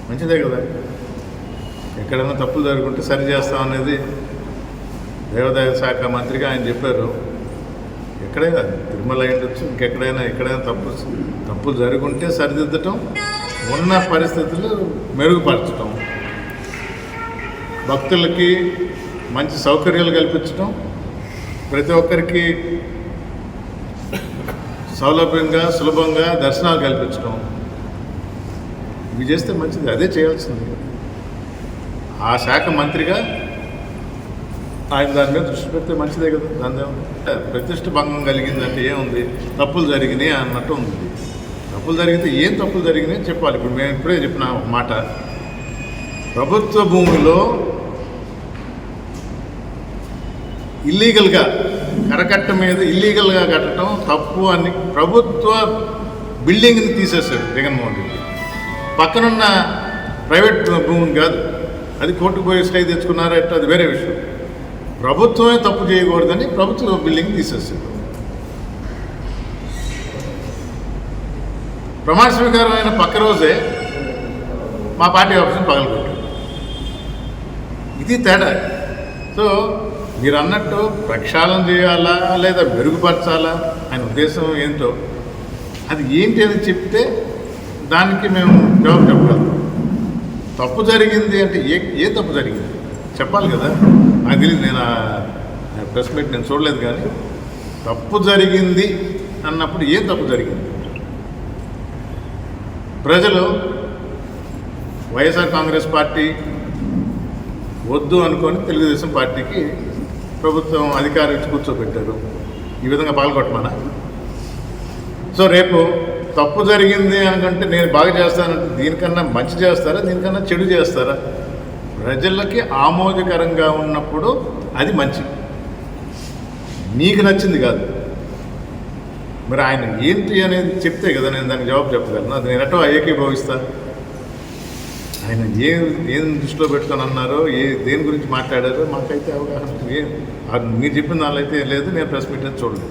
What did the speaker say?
మంచిదే కదా. ఎక్కడైనా తప్పులు జరుగుంటే సరి చేస్తామనేది దేవాదాయ శాఖ మంత్రిగా ఆయన చెప్పారు. ఎక్కడైనా తిరుమల ఉండొచ్చు, ఎక్కడైనా తప్పులు జరుగుంటే సరిదిద్దటం, ఉన్న పరిస్థితులు మెరుగుపరచడం, భక్తులకి మంచి సౌకర్యాలు కల్పించడం, ప్రతి ఒక్కరికి సౌలభ్యంగా సులభంగా దర్శనాలు కల్పించడం, ఇవి చేస్తే మంచిది. అదే చేయాల్సింది. ఆ శాఖ మంత్రిగా ఆయన దాని మీద దృష్టి పెడితే మంచిదే కదా. దాని ప్రతిష్ట భంగం కలిగిందంటే ఏముంది, తప్పులు జరిగినాయి అన్నట్టు ఉంది. తప్పులు జరిగితే ఏం తప్పులు జరిగినాయి చెప్పాలి. ఇప్పుడు మేము ఇప్పుడే చెప్పిన ఒక మాట, ప్రభుత్వ భూమిలో ఇల్లీగల్గా కరకట్ట మీద ఇల్లీగల్గా కట్టడం తప్పు అని ప్రభుత్వ బిల్డింగ్ని తీసేశాడు జగన్మోహన్ రెడ్డి. పక్కనున్న ప్రైవేట్ భూమిని కాదు, అది కోర్టుకు పోయి స్టే తెచ్చుకున్నారా ఎట్లా అది వేరే విషయం. ప్రభుత్వమే తప్పు చేయకూడదని ప్రభుత్వ బిల్డింగ్ తీసేశాడు. ప్రమాణ స్వీకారం అయిన పక్క రోజే మా పార్టీ ఆఫీస్ని పగలగొట్టాడు. ఇది తేడా. సో మీరు అన్నట్టు ప్రక్షాళన చేయాలా లేదా మెరుగుపరచాలా ఆయన ఉద్దేశం ఏంటో అది ఏంటి అని చెప్తే దానికి మేము జవాబు చెప్పగలం. తప్పు జరిగింది అంటే ఏ తప్పు జరిగింది చెప్పాలి కదా. నాకు తెలియదు, నేను ప్రెస్ మీట్ నేను చూడలేదు. కానీ తప్పు జరిగింది అన్నప్పుడు ఏం తప్పు జరిగింది? ప్రజలు వైఎస్ఆర్ కాంగ్రెస్ పార్టీ వద్దు అనుకొని తెలుగుదేశం పార్టీకి ప్రభుత్వం అధికారం ఇచ్చి కూర్చోబెట్టారు. ఈ విధంగా పాల్గొట్టమనా? సో రేపు తప్పు జరిగింది అనుకుంటే నేను బాగా చేస్తానంటే దీనికన్నా మంచి చేస్తారా, దీనికన్నా చెడు చేస్తారా? ప్రజలకి ఆమోదకరంగా ఉన్నప్పుడు అది మంచి, నీకు నచ్చింది కాదు. మరి ఆయన ఏంటి అనేది చెప్తే కదా నేను దానికి జవాబు చెప్పగలను. అది నేను ఎటో ఏకీభవిస్తా. ఆయన ఏం దృష్టిలో పెట్టుకొని అన్నారో, దేని గురించి మాట్లాడారో మాకైతే అవగాహన మీరు చెప్పిన దానిలో అయితే లేదు. నేను ప్రెస్ మీట్ చూడలేదు.